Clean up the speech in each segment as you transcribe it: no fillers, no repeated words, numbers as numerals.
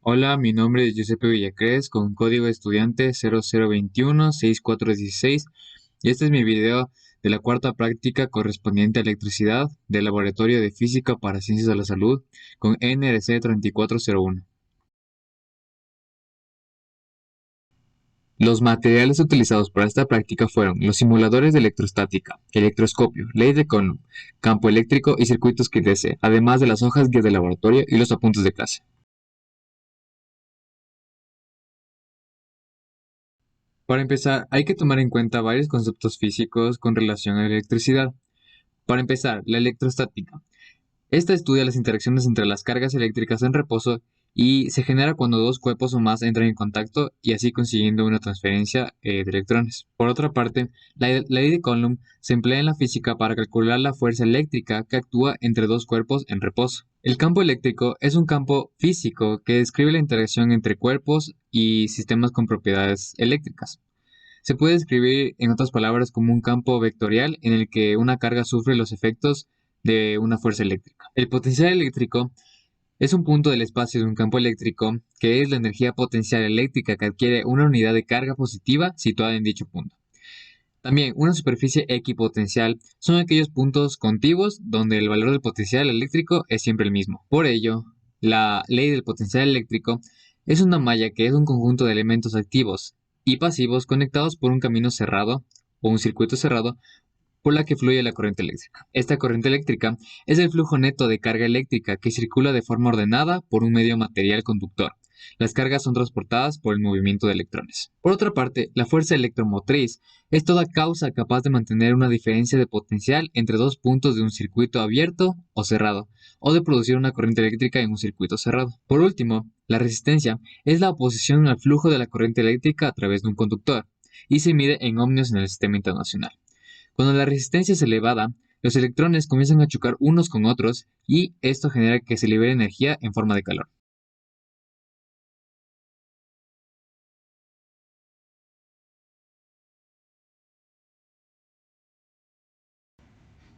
Hola, mi nombre es Giuseppe Villacrés con código de estudiante 0021-6416 y este es mi video de la cuarta práctica correspondiente a electricidad del Laboratorio de Física para Ciencias de la Salud con NRC 3401. Los materiales utilizados para esta práctica fueron los simuladores de electrostática, electroscopio, ley de Coulomb, campo eléctrico y circuitos que DC, además de las hojas guía del laboratorio y los apuntes de clase. Para empezar, hay que tomar en cuenta varios conceptos físicos con relación a la electricidad. Para empezar, la electrostática. Esta estudia las interacciones entre las cargas eléctricas en reposo y se genera cuando dos cuerpos o más entran en contacto y así consiguiendo una transferencia de electrones. Por otra parte, la ley de Coulomb se emplea en la física para calcular la fuerza eléctrica que actúa entre dos cuerpos en reposo. El campo eléctrico es un campo físico que describe la interacción entre cuerpos y sistemas con propiedades eléctricas. Se puede describir, en otras palabras, como un campo vectorial en el que una carga sufre los efectos de una fuerza eléctrica. El potencial eléctrico es un punto del espacio de un campo eléctrico que es la energía potencial eléctrica que adquiere una unidad de carga positiva situada en dicho punto. También, una superficie equipotencial son aquellos puntos contiguos donde el valor del potencial eléctrico es siempre el mismo. Por ello, la ley del potencial eléctrico es una malla que es un conjunto de elementos activos y pasivos conectados por un camino cerrado o un circuito cerrado por la que fluye la corriente eléctrica. Esta corriente eléctrica es el flujo neto de carga eléctrica que circula de forma ordenada por un medio material conductor. Las cargas son transportadas por el movimiento de electrones. Por otra parte, la fuerza electromotriz es toda causa capaz de mantener una diferencia de potencial entre dos puntos de un circuito abierto o cerrado, o de producir una corriente eléctrica en un circuito cerrado. Por último, la resistencia es la oposición al flujo de la corriente eléctrica a través de un conductor, y se mide en ohmios en el sistema internacional. Cuando la resistencia es elevada, los electrones comienzan a chocar unos con otros y esto genera que se libere energía en forma de calor.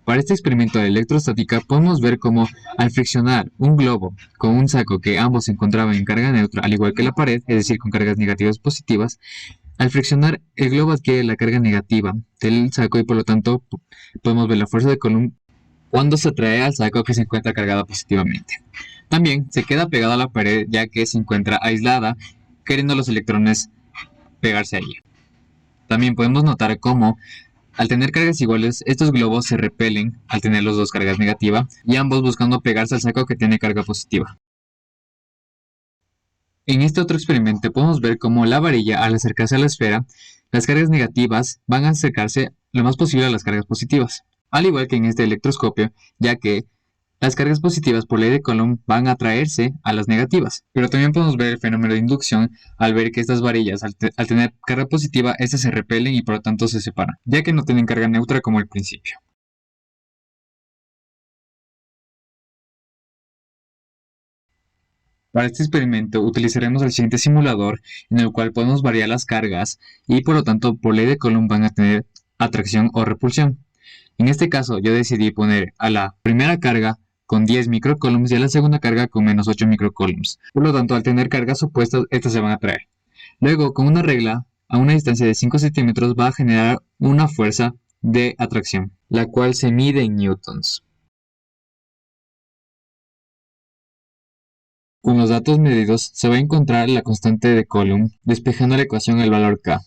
Para este experimento de electrostática podemos ver cómo al friccionar un globo con un saco que ambos se encontraban en carga neutra, al igual que la pared, es decir, con cargas negativas y positivas, al friccionar el globo adquiere la carga negativa del saco y por lo tanto podemos ver la fuerza de Coulomb cuando se atrae al saco que se encuentra cargada positivamente. También se queda pegada a la pared ya que se encuentra aislada, queriendo los electrones pegarse a ella. También podemos notar cómo, al tener cargas iguales, estos globos se repelen al tener los dos cargas negativas y ambos buscando pegarse al saco que tiene carga positiva. En este otro experimento podemos ver cómo la varilla, al acercarse a la esfera, las cargas negativas van a acercarse lo más posible a las cargas positivas, al igual que en este electroscopio, ya que las cargas positivas por ley de Coulomb van a atraerse a las negativas, pero también podemos ver el fenómeno de inducción al ver que estas varillas, al tener carga positiva, estas se repelen y por lo tanto se separan, ya que no tienen carga neutra como al principio. Para este experimento utilizaremos el siguiente simulador en el cual podemos variar las cargas y por lo tanto por ley de Coulomb van a tener atracción o repulsión. En este caso yo decidí poner a la primera carga con 10 microcoulombs y a la segunda carga con menos 8 microcoulombs. Por lo tanto, al tener cargas opuestas, estas se van a atraer. Luego, con una regla, a una distancia de 5 centímetros va a generar una fuerza de atracción, la cual se mide en newtons. Con los datos medidos se va a encontrar la constante de Coulomb, despejando la ecuación el valor K.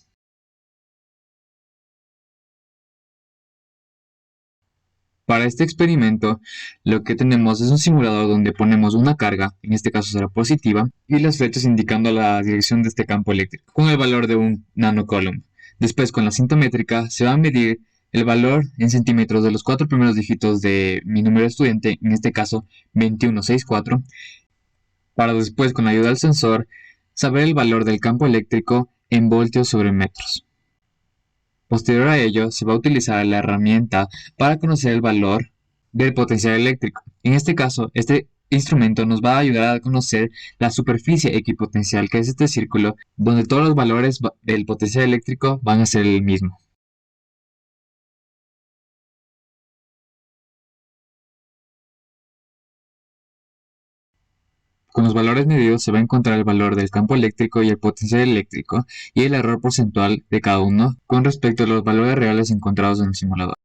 Para este experimento, lo que tenemos es un simulador donde ponemos una carga, en este caso será positiva, y las flechas indicando la dirección de este campo eléctrico, con el valor de un nanocoulomb. Después, con la cinta métrica, se va a medir el valor en centímetros de los cuatro primeros dígitos de mi número de estudiante, en este caso 2164, para después, con la ayuda del sensor, saber el valor del campo eléctrico en voltios sobre metros. Posterior a ello, se va a utilizar la herramienta para conocer el valor del potencial eléctrico. En este caso, este instrumento nos va a ayudar a conocer la superficie equipotencial, que es este círculo donde todos los valores del potencial eléctrico van a ser el mismo. Con los valores medidos se va a encontrar el valor del campo eléctrico y el potencial eléctrico y el error porcentual de cada uno con respecto a los valores reales encontrados en el simulador.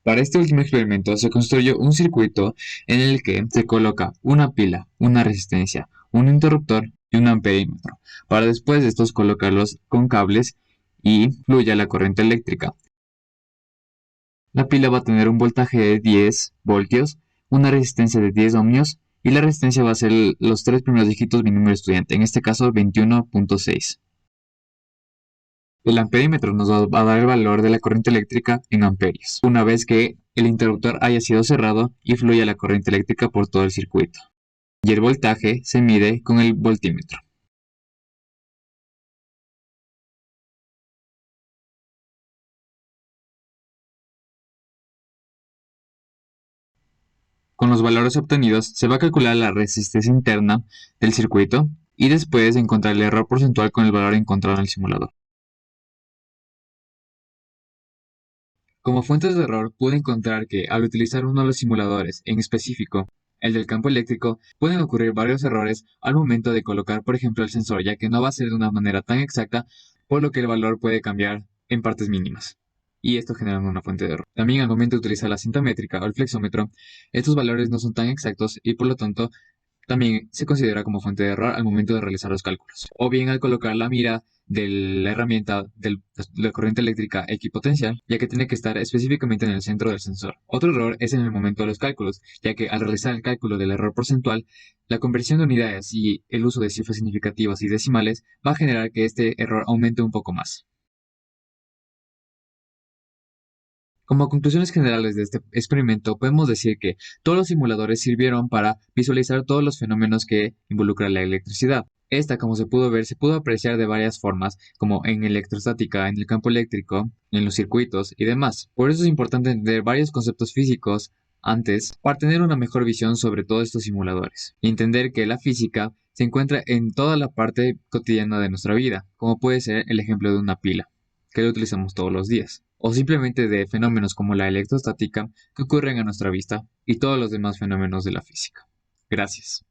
Para este último experimento se construyó un circuito en el que se coloca una pila, una resistencia, un interruptor y un amperímetro, para después de estos colocarlos con cables y fluya la corriente eléctrica. La pila va a tener un voltaje de 10 voltios, una resistencia de 10 ohmios y la resistencia va a ser los tres primeros dígitos de mi número de estudiante, en este caso 21.6. El amperímetro nos va a dar el valor de la corriente eléctrica en amperios, una vez que el interruptor haya sido cerrado y fluya la corriente eléctrica por todo el circuito. Y el voltaje se mide con el voltímetro. Con los valores obtenidos se va a calcular la resistencia interna del circuito y después encontrar el error porcentual con el valor encontrado en el simulador. Como fuentes de error, pude encontrar que al utilizar uno de los simuladores, en específico, el del campo eléctrico, pueden ocurrir varios errores al momento de colocar, por ejemplo, el sensor, ya que no va a ser de una manera tan exacta, por lo que el valor puede cambiar en partes mínimas. Y esto genera una fuente de error. También al momento de utilizar la cinta métrica o el flexómetro, estos valores no son tan exactos y por lo tanto también se considera como fuente de error al momento de realizar los cálculos. O bien al colocar la mira de la herramienta de la corriente eléctrica equipotencial, ya que tiene que estar específicamente en el centro del sensor. Otro error es en el momento de los cálculos, ya que al realizar el cálculo del error porcentual, la conversión de unidades y el uso de cifras significativas y decimales va a generar que este error aumente un poco más. Como conclusiones generales de este experimento, podemos decir que todos los simuladores sirvieron para visualizar todos los fenómenos que involucran la electricidad. Esta, como se pudo ver, se pudo apreciar de varias formas, como en electrostática, en el campo eléctrico, en los circuitos y demás. Por eso es importante entender varios conceptos físicos antes para tener una mejor visión sobre todos estos simuladores. Y entender que la física se encuentra en toda la parte cotidiana de nuestra vida, como puede ser el ejemplo de una pila, que lo utilizamos todos los días, o simplemente de fenómenos como la electrostática que ocurren a nuestra vista y todos los demás fenómenos de la física. Gracias.